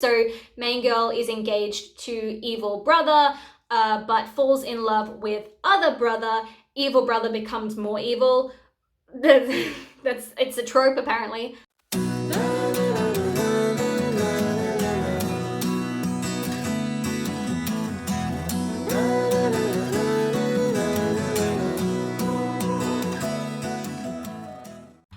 So main girl is engaged to evil brother, but falls in love with other brother. Evil brother becomes more evil. It's a trope apparently.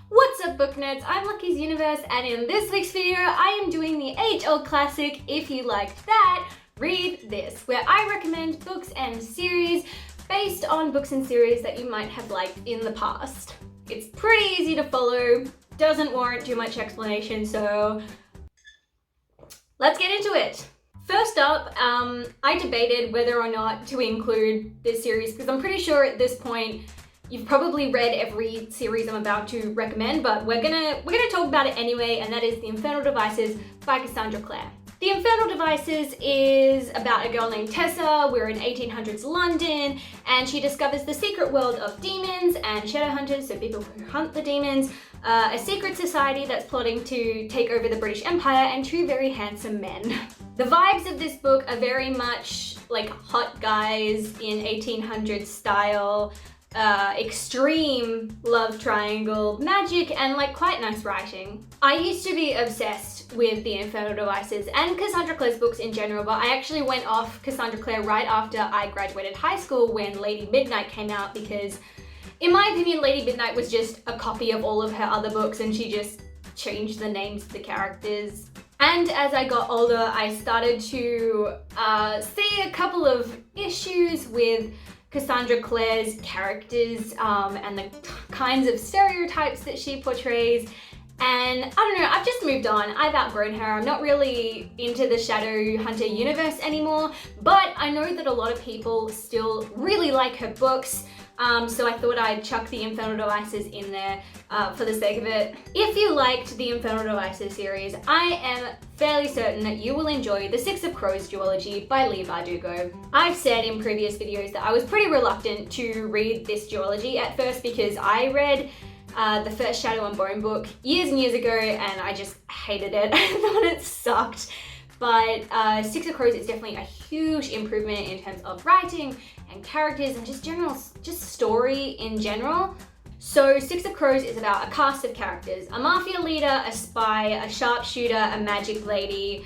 What's up book nerds, I'm Lucky's Universe, and in this week's video I am doing the age-old classic, if you liked that, read this, where I recommend books and series based on books and series that you might have liked in the past. It's pretty easy to follow, doesn't warrant too much explanation, so let's get into it. First up, I debated whether or not to include this series because I'm pretty sure at this point you've probably read every series I'm about to recommend, but we're gonna talk about it anyway, and that is The Infernal Devices by Cassandra Clare. The Infernal Devices is about a girl named Tessa. We're in 1800s London, and she discovers the secret world of demons and shadow hunters, so people who hunt the demons, a secret society that's plotting to take over the British Empire, and two very handsome men. The vibes of this book are very much like hot guys in 1800s style, extreme love triangle magic, and like quite nice writing. I used to be obsessed with the Infernal Devices and Cassandra Clare's books in general, but I actually went off Cassandra Clare right after I graduated high school when Lady Midnight came out, because in my opinion Lady Midnight was just a copy of all of her other books and she just changed the names of the characters. And as I got older I started to see a couple of issues with Cassandra Clare's characters and the kinds of stereotypes that she portrays, and I don't know, I've just moved on. I've outgrown her. I'm not really into the Shadow Hunter universe anymore, but I know that a lot of people still really like her books, so I thought I'd chuck the Infernal Devices in there for the sake of it. If you liked the Infernal Devices series, I am fairly certain that you will enjoy the Six of Crows duology by Leigh Bardugo. I've said in previous videos that I was pretty reluctant to read this duology at first because I read the first Shadow and Bone book years and years ago and I just hated it. I thought it sucked. But Six of Crows is definitely a huge improvement in terms of writing and characters and just story in general. So Six of Crows is about a cast of characters: a mafia leader, a spy, a sharpshooter, a magic lady,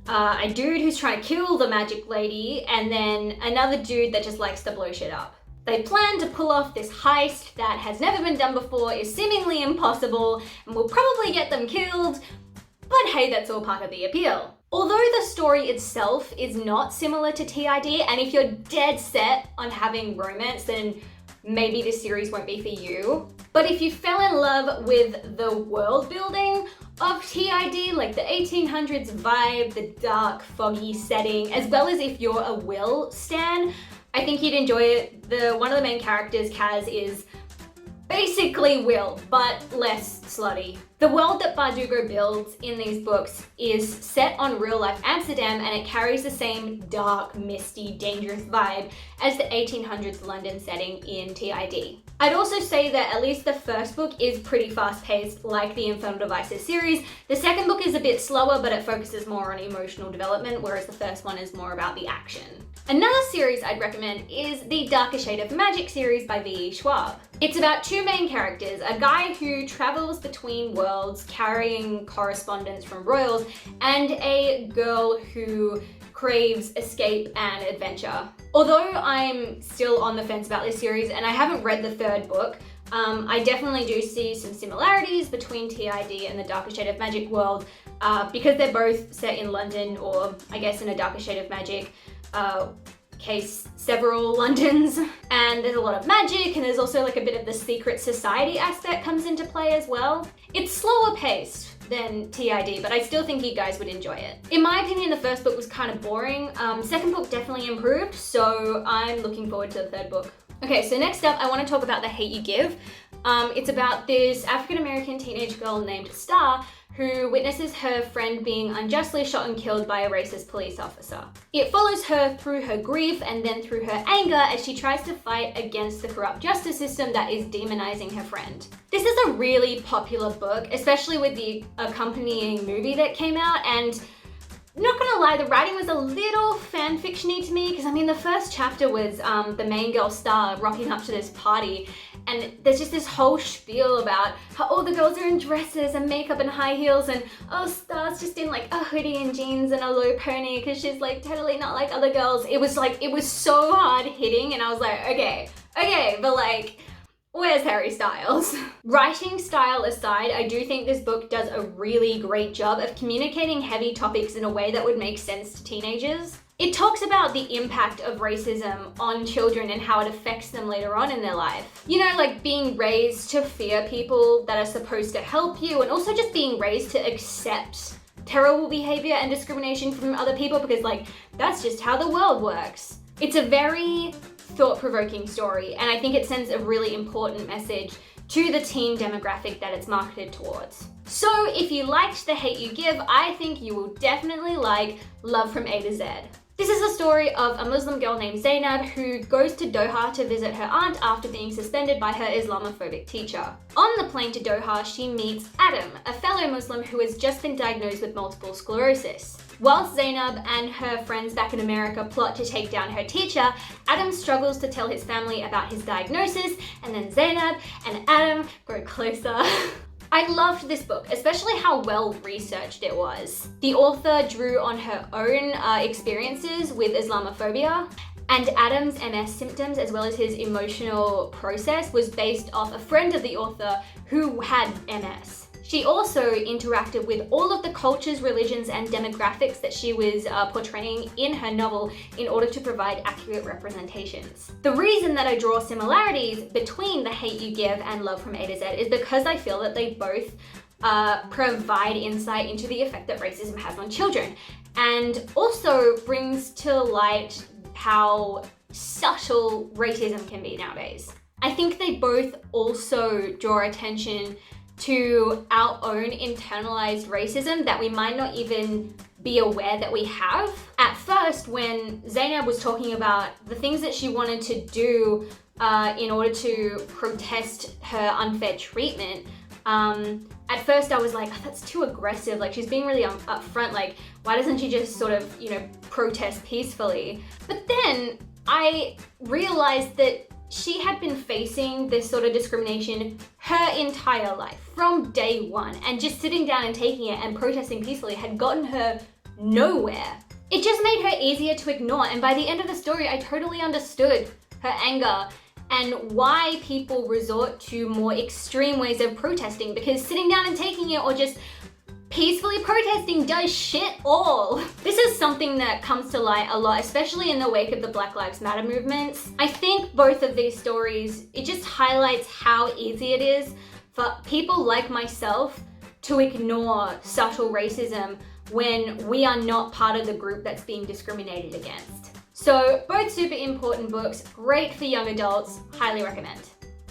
a dude who's trying to kill the magic lady, and then another dude that just likes to blow shit up. They plan to pull off this heist that has never been done before, is seemingly impossible, and will probably get them killed, but hey, that's all part of the appeal. Although the story itself is not similar to TID, and if you're dead set on having romance, then maybe this series won't be for you. But if you fell in love with the world building of TID, like the 1800s vibe, the dark, foggy setting, as well as if you're a Will stan, I think you'd enjoy it. One of the main characters, Kaz, is basically Will, but less slutty. The world that Bardugo builds in these books is set on real-life Amsterdam, and it carries the same dark, misty, dangerous vibe as the 1800s London setting in TID. I'd also say that at least the first book is pretty fast-paced, like the Infernal Devices series. The second book is a bit slower, but it focuses more on emotional development, whereas the first one is more about the action. Another series I'd recommend is the Darker Shade of Magic series by V.E. Schwab. It's about two main characters, a guy who travels between worlds carrying correspondence from royals, and a girl who craves escape and adventure. Although I'm still on the fence about this series and I haven't read the third book, I definitely do see some similarities between TID and the Darker Shade of Magic world because they're both set in London, or I guess in a Darker Shade of Magic case, several Londons, and there's a lot of magic, and there's also like a bit of the secret society aspect comes into play as well. It's slower paced than TID, but I still think you guys would enjoy it. In my opinion, the first book was kind of boring. Second book definitely improved, so I'm looking forward to the third book. Okay, so next up I want to talk about The Hate You Give. It's about this African-American teenage girl named Star who witnesses her friend being unjustly shot and killed by a racist police officer. It follows her through her grief and then through her anger as she tries to fight against the corrupt justice system that is demonizing her friend. This is a really popular book, especially with the accompanying movie that came out, and Not gonna lie, the writing was a little fanfiction-y to me, because I mean the first chapter was the main girl Star rocking up to this party, and there's just this whole spiel about how all the girls are in dresses and makeup and high heels, and oh, Star's just in like a hoodie and jeans and a low pony because she's like totally not like other girls. It was so hard hitting, and I was like, okay, but like, where's Harry Styles? Writing style aside, I do think this book does a really great job of communicating heavy topics in a way that would make sense to teenagers. It talks about the impact of racism on children and how it affects them later on in their life. You know, like being raised to fear people that are supposed to help you, and also just being raised to accept terrible behavior and discrimination from other people because like, that's just how the world works. It's a very thought-provoking story, and I think it sends a really important message to the teen demographic that it's marketed towards. So if you liked The Hate You Give, I think you will definitely like Love from A to Z. This is the story of a Muslim girl named Zainab who goes to Doha to visit her aunt after being suspended by her Islamophobic teacher. On the plane to Doha, she meets Adam, a fellow Muslim who has just been diagnosed with multiple sclerosis. Whilst Zainab and her friends back in America plot to take down her teacher, Adam struggles to tell his family about his diagnosis, and then Zainab and Adam grow closer. I loved this book, especially how well researched it was. The author drew on her own experiences with Islamophobia, and Adam's MS symptoms as well as his emotional process was based off a friend of the author who had MS. She also interacted with all of the cultures, religions, and demographics that she was portraying in her novel in order to provide accurate representations. The reason that I draw similarities between The Hate You Give and Love from A to Z is because I feel that they both provide insight into the effect that racism has on children, and also brings to light how subtle racism can be nowadays. I think they both also draw attention to our own internalized racism that we might not even be aware that we have. At first, when Zainab was talking about the things that she wanted to do in order to protest her unfair treatment, at first I was like, oh, that's too aggressive, like she's being really upfront, like why doesn't she just sort of, you know, protest peacefully? But then I realized that she had been facing this sort of discrimination her entire life, from day one, and just sitting down and taking it and protesting peacefully had gotten her nowhere. It just made her easier to ignore, and by the end of the story, I totally understood her anger and why people resort to more extreme ways of protesting, because sitting down and taking it or just peacefully protesting does shit all. This is something that comes to light a lot, especially in the wake of the Black Lives Matter movements. I think both of these stories, it just highlights how easy it is for people like myself to ignore subtle racism when we are not part of the group that's being discriminated against. So both super important books, great for young adults, highly recommend.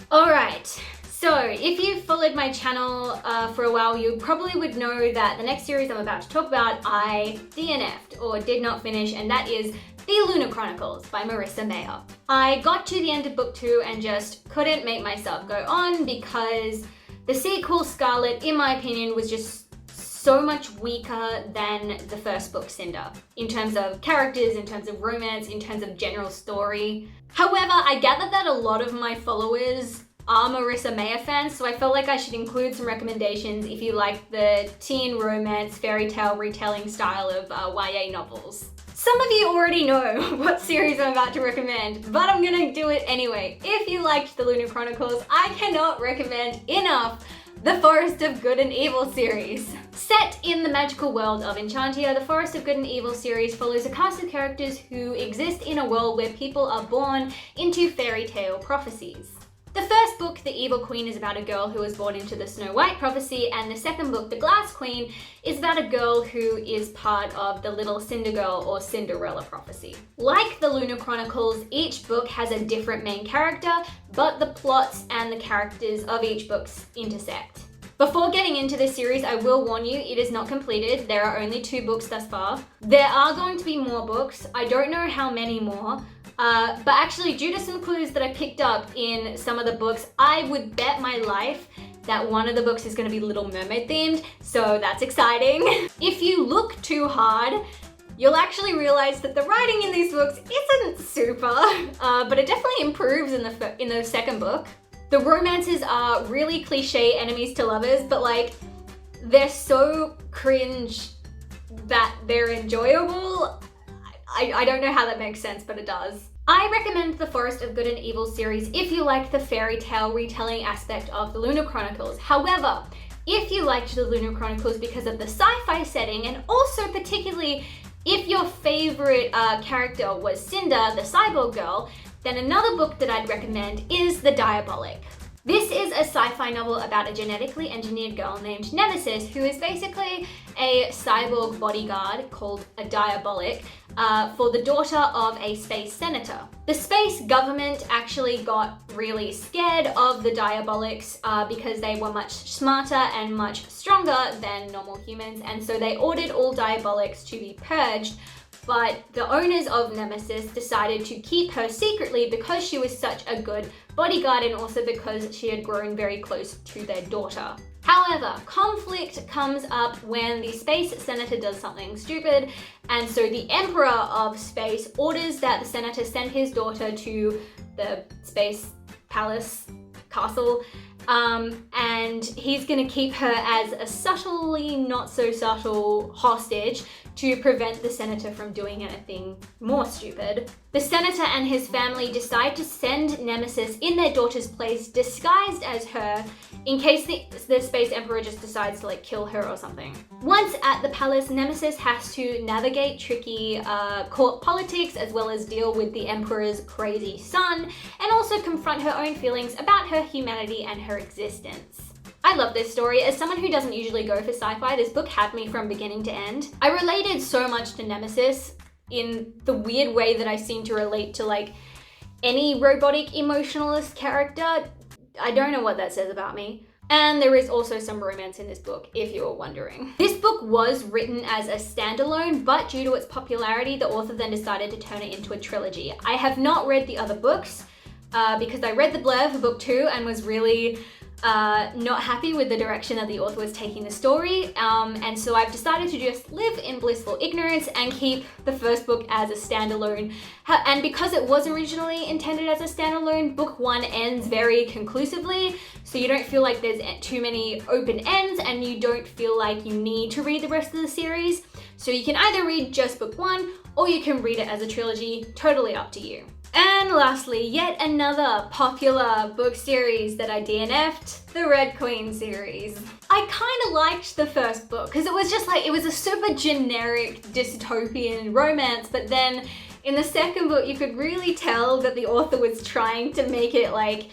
All right. So if you've followed my channel for a while, you probably would know that the next series I'm about to talk about, I DNF'd or did not finish, and that is The Lunar Chronicles by Marissa Mayer. I got to the end of book 2 and just couldn't make myself go on because the sequel, Scarlet, in my opinion, was just so much weaker than the first book, Cinder, in terms of characters, in terms of romance, in terms of general story. However, I gather that a lot of my followers are Marissa Mayer fans, so I felt like I should include some recommendations if you like the teen romance fairy tale retelling style of YA novels. Some of you already know what series I'm about to recommend, but I'm gonna do it anyway. If you liked the Lunar Chronicles, I cannot recommend enough the Forest of Good and Evil series. Set in the magical world of Enchantia, the Forest of Good and Evil series follows a cast of characters who exist in a world where people are born into fairy tale prophecies. The first book, The Evil Queen, is about a girl who was born into the Snow White prophecy, and the second book, The Glass Queen, is about a girl who is part of the Little Cinder Girl or Cinderella prophecy. Like the Lunar Chronicles, each book has a different main character, but the plots and the characters of each book intersect. Before getting into this series, I will warn you, it is not completed. There are only 2 books thus far. There are going to be more books. I don't know how many more. But actually, due to some clues that I picked up in some of the books, I would bet my life that one of the books is going to be Little Mermaid themed, so that's exciting. If you look too hard, you'll actually realize that the writing in these books isn't super, but it definitely improves in the second book. The romances are really cliche enemies to lovers, but like, they're so cringe that they're enjoyable. I don't know how that makes sense, but it does. I recommend the Forest of Good and Evil series if you like the fairy tale retelling aspect of the Lunar Chronicles. However, if you liked the Lunar Chronicles because of the sci-fi setting, and also particularly if your favorite character was Cinder, the cyborg girl, then another book that I'd recommend is The Diabolic. This is a sci-fi novel about a genetically engineered girl named Nemesis, who is basically a cyborg bodyguard called a Diabolic for the daughter of a space senator. The space government actually got really scared of the Diabolics because they were much smarter and much stronger than normal humans, and so they ordered all Diabolics to be purged. But the owners of Nemesis decided to keep her secretly because she was such a good bodyguard, and also because she had grown very close to their daughter. However, conflict comes up when the space senator does something stupid, and so the Emperor of Space orders that the senator send his daughter to the space palace castle, and he's gonna keep her as a subtly not so subtle hostage to prevent the senator from doing anything more stupid. The senator and his family decide to send Nemesis in their daughter's place disguised as her in case the space emperor just decides to like kill her or something. Once at the palace, Nemesis has to navigate tricky court politics as well as deal with the emperor's crazy son, and also confront her own feelings about her humanity and her existence. I love this story. As someone who doesn't usually go for sci-fi, this book had me from beginning to end. I related so much to Nemesis in the weird way that I seem to relate to like any robotic emotionalist character. I don't know what that says about me. And there is also some romance in this book, if you were wondering. This book was written as a standalone, but due to its popularity, the author then decided to turn it into a trilogy. I have not read the other books because I read the blurb for book 2 and was really not happy with the direction that the author was taking the story, and so I've decided to just live in blissful ignorance and keep the first book as a standalone. And because it was originally intended as a standalone, book 1 ends very conclusively, so you don't feel like there's too many open ends and you don't feel like you need to read the rest of the series. So you can either read just book 1 or you can read it as a trilogy, totally up to you. And lastly, yet another popular book series that I DNF'd, the Red Queen series. I kind of liked the first book because it was just like, it was a super generic dystopian romance, but then in the second book you could really tell that the author was trying to make it like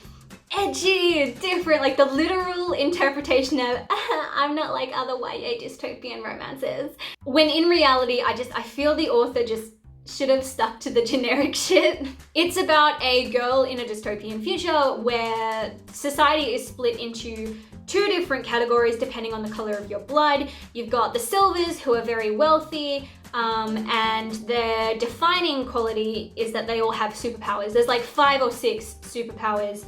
edgy and different, like the literal interpretation of I'm not like other YA dystopian romances. When in reality, I feel the author just should have stuck to the generic shit. It's about a girl in a dystopian future where society is split into 2 different categories depending on the color of your blood. You've got the Silvers, who are very wealthy, and their defining quality is that they all have superpowers. There's like 5 or 6 superpowers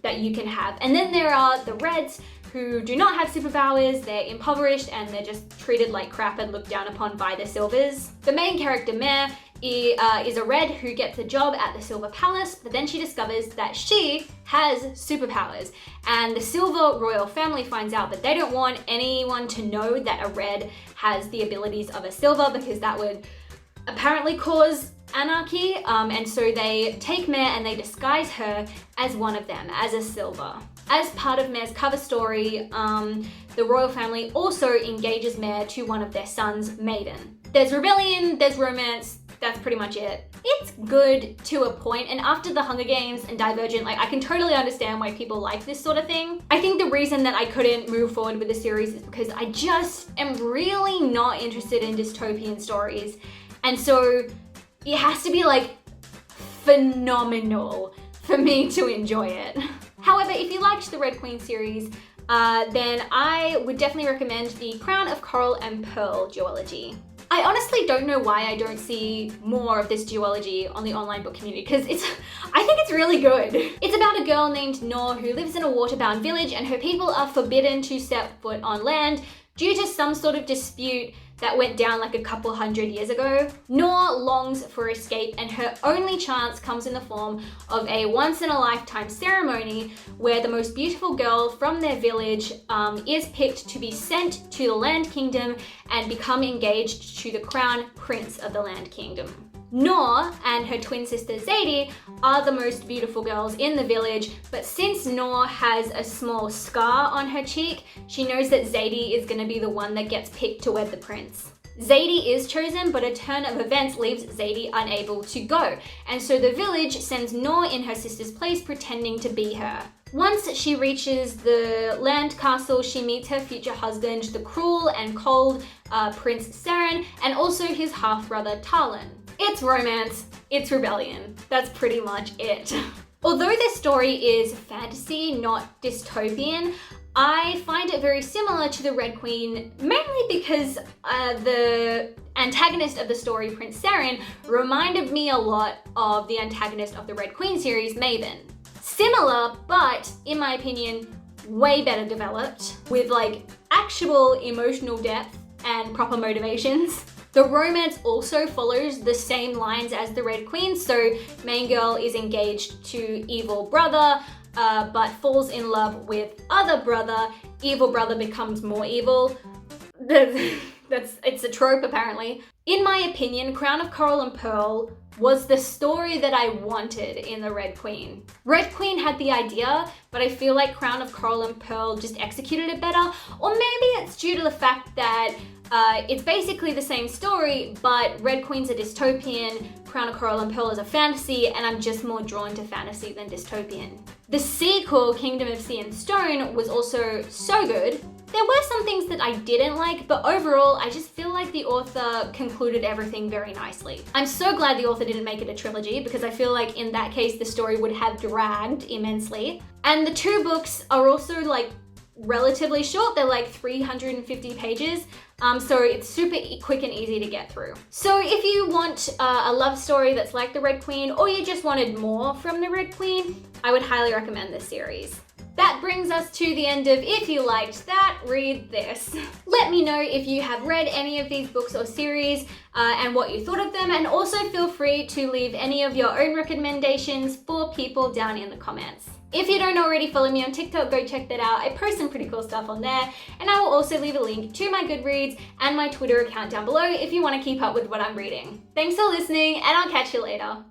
that you can have. And then there are the Reds, who do not have superpowers, they're impoverished, and they're just treated like crap and looked down upon by the Silvers. The main character, Mare, is a Red who gets a job at the Silver Palace, but then she discovers that she has superpowers. And the Silver royal family finds out that they don't want anyone to know that a Red has the abilities of a Silver, because that would apparently cause anarchy, and so they take Mare and they disguise her as one of them, as a Silver. As part of Mare's cover story, the royal family also engages Mare to one of their sons, Maiden. There's rebellion, there's romance, that's pretty much it. It's good to a point, and after the Hunger Games and Divergent, like I can totally understand why people like this sort of thing. I think the reason that I couldn't move forward with the series is because I just am really not interested in dystopian stories, and so it has to be like phenomenal for me to enjoy it. However, if you liked the Red Queen series, then I would definitely recommend the Crown of Coral and Pearl duology. I honestly don't know why I don't see more of this duology on the online book community, because I think it's really good. It's about a girl named Noor who lives in a waterbound village, and her people are forbidden to set foot on land due to some sort of dispute that went down like a couple hundred years ago. Noor longs for escape, and her only chance comes in the form of a once-in-a-lifetime ceremony where the most beautiful girl from their village is picked to be sent to the Land Kingdom and become engaged to the crown prince of the Land Kingdom. Noor and her twin sister Zadie are the most beautiful girls in the village, but since Noor has a small scar on her cheek, she knows that Zadie is going to be the one that gets picked to wed the prince. Zadie is chosen, but a turn of events leaves Zadie unable to go, and so the village sends Noor in her sister's place, pretending to be her. Once she reaches the land castle, she meets her future husband, the cruel and cold Prince Seren, and also his half-brother Talon. It's romance, it's rebellion. That's pretty much it. Although this story is fantasy, not dystopian, I find it very similar to the Red Queen, mainly because the antagonist of the story, Prince Seren, reminded me a lot of the antagonist of the Red Queen series, Maven. Similar, but in my opinion, way better developed, with like actual emotional depth and proper motivations. The romance also follows the same lines as the Red Queen, so main girl is engaged to evil brother, but falls in love with other brother. Evil brother becomes more evil. It's a trope apparently. In my opinion, Crown of Coral and Pearl was the story that I wanted in the Red Queen. Red Queen had the idea, but I feel like Crown of Coral and Pearl just executed it better. Or maybe it's due to the fact that it's basically the same story, but Red Queen's a dystopian, Crown of Coral and Pearl is a fantasy, and I'm just more drawn to fantasy than dystopian. The sequel, Kingdom of Sea and Stone, was also so good. There were some things that I didn't like, but overall, I just feel like the author concluded everything very nicely. I'm so glad the author didn't make it a trilogy, because I feel like in that case, the story would have dragged immensely. And the two books are also like relatively short. They're like 350 pages. So it's super quick and easy to get through. So if you want a love story that's like the Red Queen, or you just wanted more from the Red Queen, I would highly recommend this series. That brings us to the end of If You Liked That, Read This. Let me know if you have read any of these books or series and what you thought of them, and also feel free to leave any of your own recommendations for people down in the comments. If you don't already follow me on TikTok, go check that out. I post some pretty cool stuff on there, and I will also leave a link to my Goodreads and my Twitter account down below if you want to keep up with what I'm reading. Thanks for listening, and I'll catch you later.